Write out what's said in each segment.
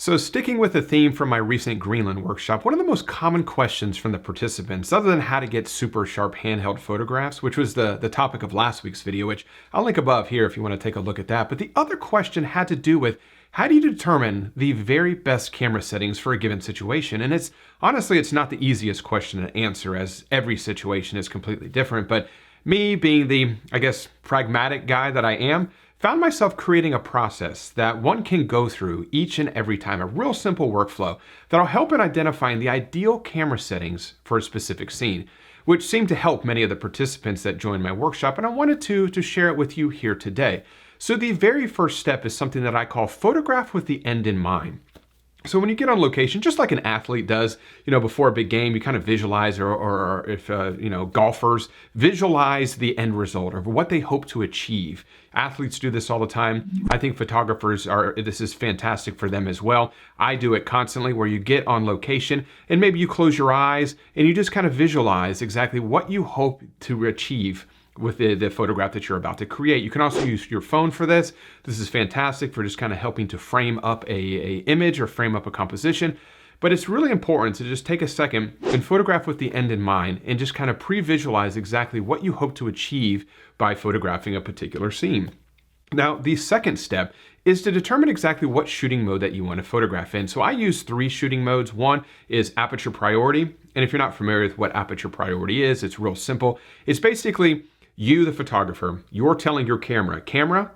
So sticking with the theme from my recent Greenland workshop, one of the most common questions from the participants, other than how to get super sharp handheld photographs, which was the topic of last week's video, which I'll link above here if you want to take a look at that. But the other question had to do with how do you determine the very best camera settings for a given situation? And it's honestly, it's not the easiest question to answer, as every situation is completely different. But me being the, I guess, pragmatic guy that I am, found myself creating a process that one can go through each and every time, a real simple workflow that'll help in identifying the ideal camera settings for a specific scene, which seemed to help many of the participants that joined my workshop, and I wanted to share it with you here today. So the very first step is something that I call photograph with the end in mind. So when you get on location, just like an athlete does, before a big game, you kind of visualize, or if, golfers visualize the end result of what they hope to achieve. Athletes do this all the time. I think photographers this is fantastic for them as well. I do it constantly, where you get on location and maybe you close your eyes and you just kind of visualize exactly what you hope to achieve with the photograph that you're about to create. You can also use your phone for this. This is fantastic for just kind of helping to frame up a image or frame up a composition. But it's really important to just take a second and photograph with the end in mind and just kind of pre-visualize exactly what you hope to achieve by photographing a particular scene. Now, the second step is to determine exactly what shooting mode that you want to photograph in. So I use 3 shooting modes. One is aperture priority. And if you're not familiar with what aperture priority is, it's real simple. It's basically you, the photographer, you're telling your camera,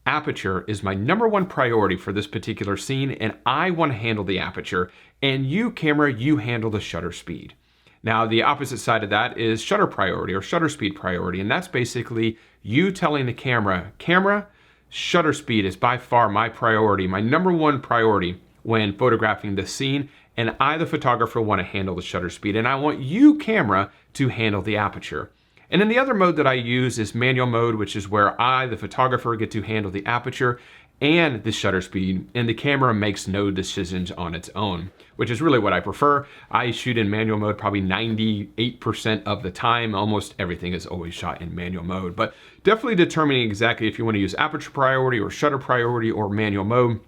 aperture is my #1 priority for this particular scene, and I want to handle the aperture. And you, camera, you handle the shutter speed. Now, the opposite side of that is shutter priority or shutter speed priority. And that's basically you telling the camera, shutter speed is by far my priority, my #1 priority when photographing this scene. And I, the photographer, want to handle the shutter speed. And I want you, camera, to handle the aperture. And then the other mode that I use is manual mode, which is where I, the photographer, get to handle the aperture and the shutter speed, and the camera makes no decisions on its own, which is really what I prefer. I shoot in manual mode probably 98% of the time. Almost everything is always shot in manual mode, but definitely determining exactly if you want to use aperture priority or shutter priority or manual mode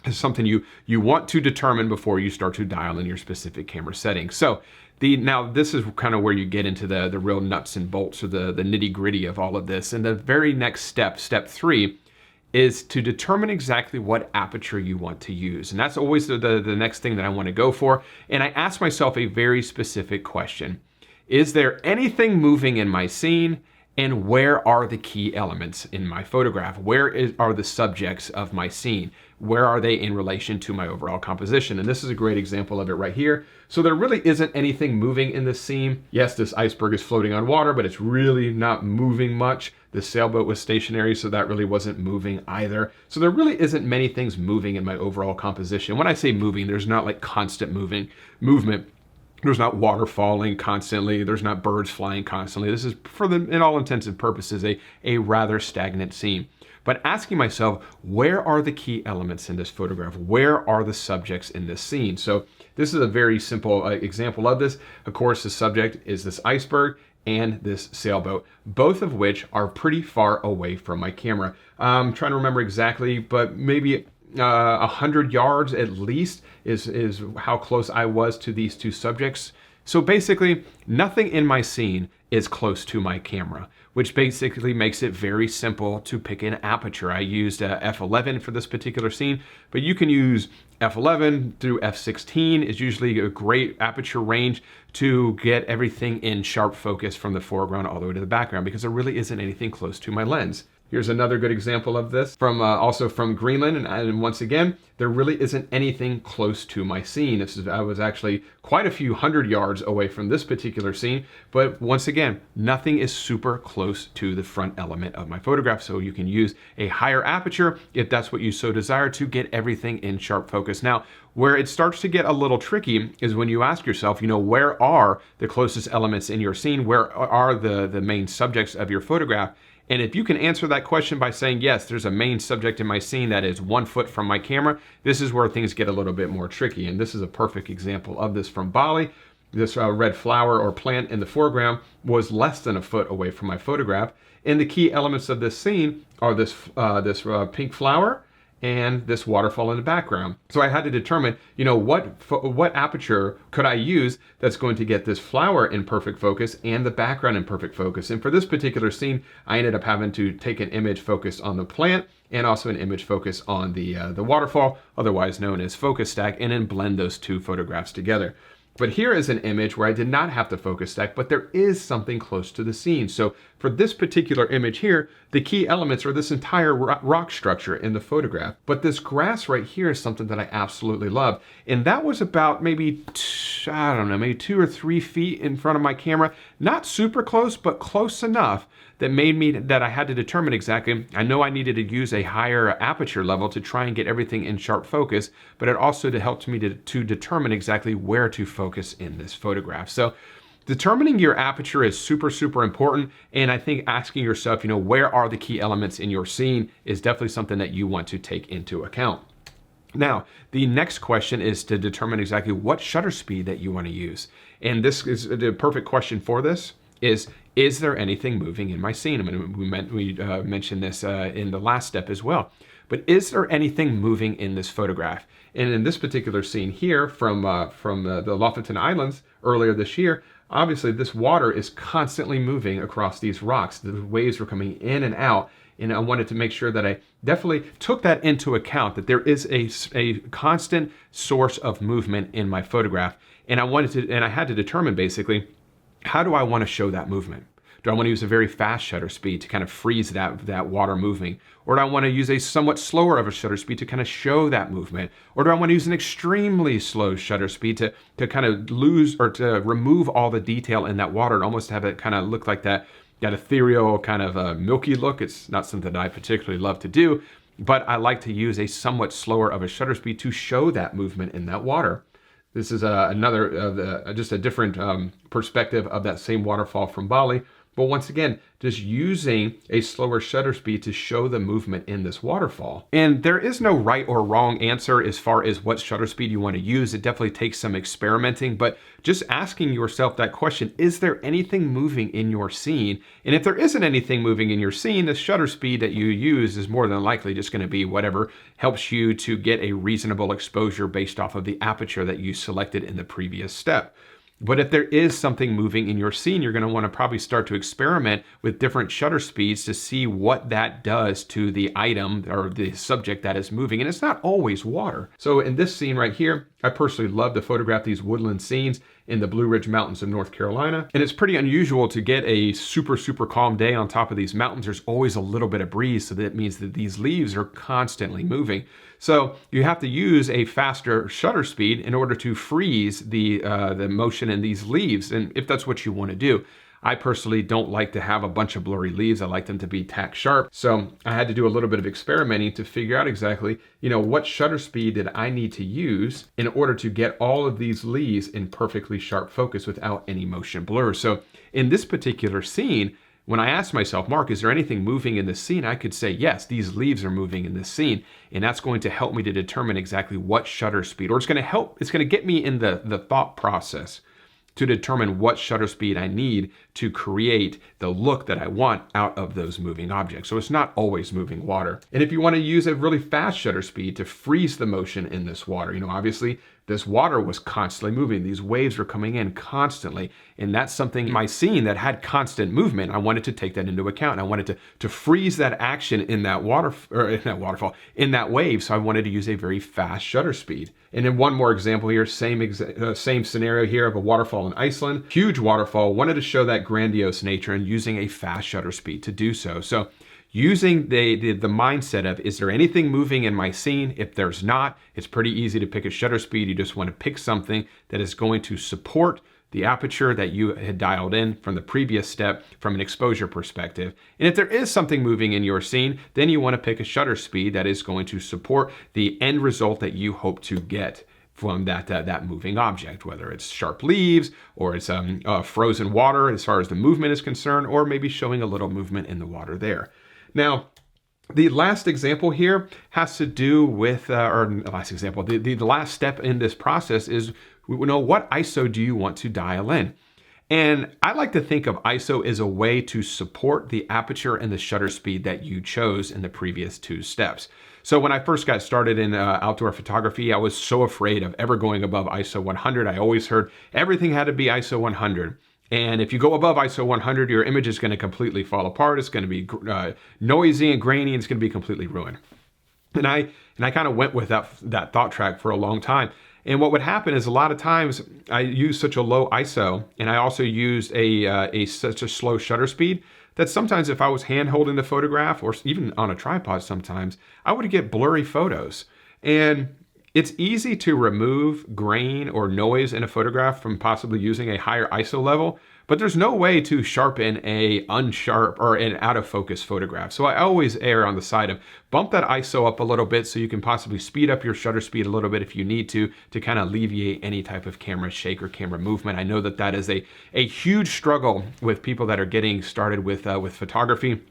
is something you want to determine before you start to dial in your specific camera settings. So now this is kind of where you get into the real nuts and bolts, or the nitty gritty of all of this. And the very next step 3, is to determine exactly what aperture you want to use. And that's always the next thing that I want to go for. And I ask myself a very specific question. Is there anything moving in my scene? And where are the key elements in my photograph? Where are the subjects of my scene? Where are they in relation to my overall composition? And this is a great example of it right here. So there really isn't anything moving in this scene. Yes, this iceberg is floating on water, but it's really not moving much. The sailboat was stationary, so that really wasn't moving either. So there really isn't many things moving in my overall composition. When I say moving, there's not like constant movement. There's not water falling constantly. There's not birds flying constantly. This is, in all intents and purposes, a rather stagnant scene. But asking myself, where are the key elements in this photograph? Where are the subjects in this scene? So this is a very simple example of this. Of course, the subject is this iceberg and this sailboat, both of which are pretty far away from my camera. I'm trying to remember exactly, but maybe 100 yards at least is how close I was to these 2 subjects. So basically, nothing in my scene is close to my camera, which basically makes it very simple to pick an aperture. I used f11 for this particular scene, but you can use f11 through f16 is usually a great aperture range to get everything in sharp focus from the foreground all the way to the background, because there really isn't anything close to my lens. Here's another good example of this from also from Greenland. And once again, there really isn't anything close to my scene. I was actually quite a few 100 yards away from this particular scene. But once again, nothing is super close to the front element of my photograph. So you can use a higher aperture if that's what you so desire to get everything in sharp focus. Now, where it starts to get a little tricky is when you ask yourself, where are the closest elements in your scene? Where are the main subjects of your photograph? And if you can answer that question by saying, yes, there's a main subject in my scene that is 1 foot from my camera, this is where things get a little bit more tricky. And this is a perfect example of this from Bali. This red flower or plant in the foreground was less than 1 foot away from my photograph. And the key elements of this scene are this pink flower and this waterfall in the background. So I had to determine, what aperture could I use that's going to get this flower in perfect focus and the background in perfect focus. And for this particular scene, I ended up having to take an image focused on the plant and also an image focus on the waterfall, otherwise known as focus stack, and then blend those two photographs together. But here is an image where I did not have to focus stack, but there is something close to the scene. So for this particular image here, the key elements are this entire rock structure in the photograph. But this grass right here is something that I absolutely love. And that was about maybe 2 or 3 feet in front of my camera. Not super close, but close enough that I had to determine exactly. I know I needed to use a higher aperture level to try and get everything in sharp focus, but it also helped me to determine exactly where to focus in this photograph. So determining your aperture is super, super important. And I think asking yourself, where are the key elements in your scene is definitely something that you want to take into account. Now, the next question is to determine exactly what shutter speed that you want to use. And this is the perfect question for this is there anything moving in my scene? I mean, we mentioned this in the last step as well. But is there anything moving in this photograph? And in this particular scene here from the Lofoten Islands earlier this year, obviously this water is constantly moving across these rocks. The waves were coming in and out. And I wanted to make sure that I definitely took that into account, that there is a constant source of movement in my photograph. And I had to determine basically, how do I want to show that movement? Do I want to use a very fast shutter speed to kind of freeze that water moving? Or do I want to use a somewhat slower of a shutter speed to kind of show that movement? Or do I want to use an extremely slow shutter speed to kind of lose or to remove all the detail in that water and almost have it kind of look like that ethereal kind of milky look? It's not something that I particularly love to do, but I like to use a somewhat slower of a shutter speed to show that movement in that water. This is just a different perspective of that same waterfall from Bali. But once again, just using a slower shutter speed to show the movement in this waterfall. And there is no right or wrong answer as far as what shutter speed you want to use. It definitely takes some experimenting, but just asking yourself that question, is there anything moving in your scene? And if there isn't anything moving in your scene, the shutter speed that you use is more than likely just going to be whatever helps you to get a reasonable exposure based off of the aperture that you selected in the previous step. But if there is something moving in your scene, you're going to want to probably start to experiment with different shutter speeds to see what that does to the item or the subject that is moving. And it's not always water. So in this scene right here, I personally love to photograph these woodland scenes in the Blue Ridge Mountains of North Carolina. And it's pretty unusual to get a super, super calm day on top of these mountains. There's always a little bit of breeze, so that means that these leaves are constantly moving. So you have to use a faster shutter speed in order to freeze the motion in these leaves. And if that's what you want to do. I personally don't like to have a bunch of blurry leaves. I like them to be tack sharp. So I had to do a little bit of experimenting to figure out exactly, what shutter speed did I need to use in order to get all of these leaves in perfectly sharp focus without any motion blur. So in this particular scene, when I asked myself, Mark, is there anything moving in this scene? I could say, yes, these leaves are moving in this scene. And that's going to help me to determine exactly what shutter speed, or it's going to get me in the thought process to determine what shutter speed I need to create the look that I want out of those moving objects. So it's not always moving water. And if you want to use a really fast shutter speed to freeze the motion in this water, obviously this water was constantly moving. These waves were coming in constantly. And that's something in my scene that had constant movement. I wanted to take that into account. And I wanted to freeze that action in that waterfall, in that wave. So I wanted to use a very fast shutter speed. And then one more example here, same scenario here of a waterfall in Iceland. Huge waterfall, wanted to show that grandiose nature and using a fast shutter speed to do so. So using the mindset of, is there anything moving in my scene? If there's not, it's pretty easy to pick a shutter speed. You just want to pick something that is going to support the aperture that you had dialed in from the previous step from an exposure perspective. And if there is something moving in your scene, then you want to pick a shutter speed that is going to support the end result that you hope to get from that moving object, whether it's sharp leaves or it's frozen water as far as the movement is concerned, or maybe showing a little movement in the water there. Now, the last example here has to do with, the last step in this process is, what ISO do you want to dial in? And I like to think of ISO as a way to support the aperture and the shutter speed that you chose in the previous two steps. So when I first got started in outdoor photography, I was so afraid of ever going above ISO 100. I always heard everything had to be ISO 100. And if you go above ISO 100, your image is going to completely fall apart. It's going to be noisy and grainy, and it's going to be completely ruined. And I kind of went with that thought track for a long time. And what would happen is a lot of times I used such a low ISO, and I also used such a slow shutter speed that sometimes if I was hand holding the photograph or even on a tripod sometimes, I would get blurry photos. And it's easy to remove grain or noise in a photograph from possibly using a higher ISO level, but there's no way to sharpen a unsharp or an out of focus photograph. So I always err on the side of bump that ISO up a little bit so you can possibly speed up your shutter speed a little bit if you need to kind of alleviate any type of camera shake or camera movement. I know that is a huge struggle with people that are getting started with photography,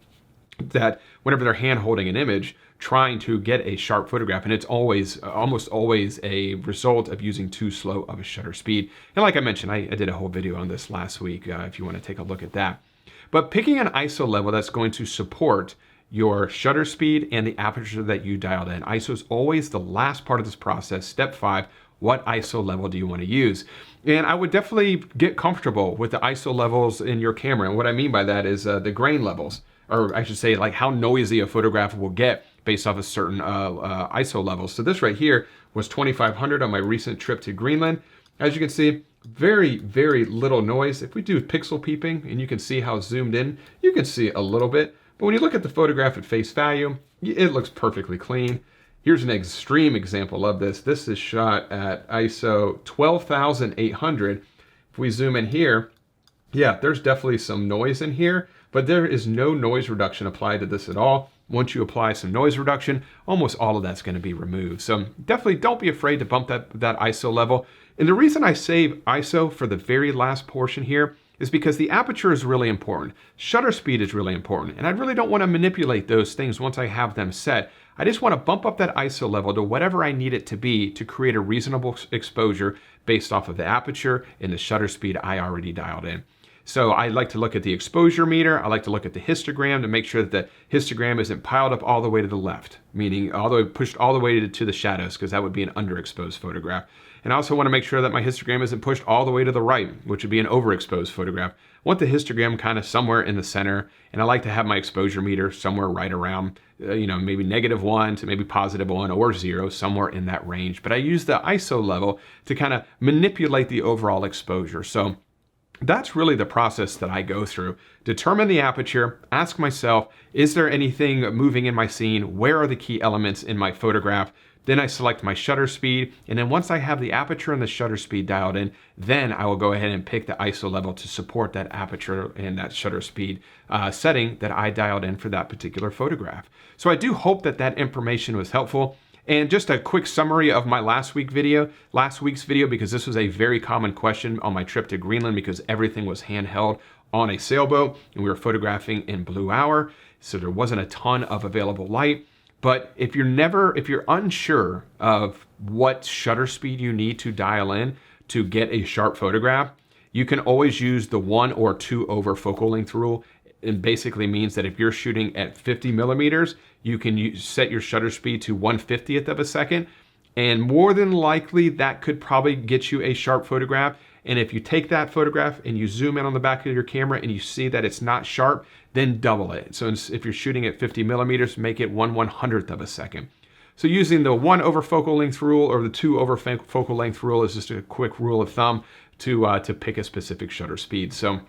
that whenever they're hand holding an image, trying to get a sharp photograph, and it's almost always a result of using too slow of a shutter speed. And like I mentioned, I did a whole video on this last week if you want to take a look at that. But picking an ISO level that's going to support your shutter speed and the aperture that you dialed in. ISO is always the last part of this process. Step 5, what ISO level do you want to use? And I would definitely get comfortable with the ISO levels in your camera. And what I mean by that is the grain levels, or I should say like how noisy a photograph will get based off a certain ISO level. So this right here was 2500 on my recent trip to Greenland. As you can see, very, very little noise. If we do pixel peeping, and you can see how zoomed in, you can see a little bit. But when you look at the photograph at face value, it looks perfectly clean. Here's an extreme example of this. This is shot at ISO 12,800. If we zoom in here, yeah, there's definitely some noise in here, but there is no noise reduction applied to this at all. Once you apply some noise reduction, almost all of that's going to be removed. So definitely don't be afraid to bump that ISO level. And the reason I save ISO for the very last portion here is because the aperture is really important. Shutter speed is really important. And I really don't want to manipulate those things once I have them set. I just want to bump up that ISO level to whatever I need it to be to create a reasonable exposure based off of the aperture and the shutter speed I already dialed in. So I like to look at the exposure meter. I like to look at the histogram to make sure that the histogram isn't piled up all the way to the left, meaning pushed all the way to the shadows, because that would be an underexposed photograph. And I also want to make sure that my histogram isn't pushed all the way to the right, which would be an overexposed photograph. I want the histogram kind of somewhere in the center, and I like to have my exposure meter somewhere right around, maybe -1 to maybe +1 or 0, somewhere in that range. But I use the ISO level to kind of manipulate the overall exposure. So that's really the process that I go through. Determine the aperture, ask myself, is there anything moving in my scene? Where are the key elements in my photograph? Then I select my shutter speed. And then once I have the aperture and the shutter speed dialed in, then I will go ahead and pick the ISO level to support that aperture and that shutter speed setting that I dialed in for that particular photograph. So I do hope that that information was helpful. And just a quick summary of my last week's video, because this was a very common question on my trip to Greenland, because everything was handheld on a sailboat and we were photographing in blue hour. So there wasn't a ton of available light. But if you're unsure of what shutter speed you need to dial in to get a sharp photograph, you can always use the 1 or 2 over focal length rule. It basically means that if you're shooting at 50 millimeters, you can set your shutter speed to 1/50th of a second. And more than likely, that could probably get you a sharp photograph. And if you take that photograph and you zoom in on the back of your camera and you see that it's not sharp, then double it. So if you're shooting at 50 millimeters, make it 1/100th of a second. So using the 1 over focal length rule or the 2 over focal length rule is just a quick rule of thumb to pick a specific shutter speed. So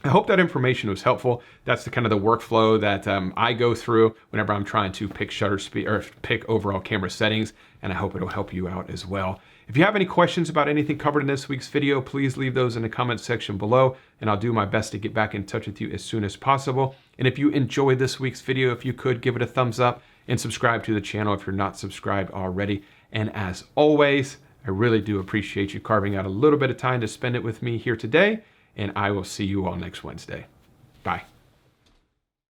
I hope that information was helpful. That's the kind of the workflow that I go through whenever I'm trying to pick shutter speed or pick overall camera settings, and I hope it'll help you out as well. If you have any questions about anything covered in this week's video, please leave those in the comment section below, and I'll do my best to get back in touch with you as soon as possible. And if you enjoyed this week's video, if you could give it a thumbs up and subscribe to the channel if you're not subscribed already. And as always, I really do appreciate you carving out a little bit of time to spend it with me here today. And I will see you all next Wednesday. Bye.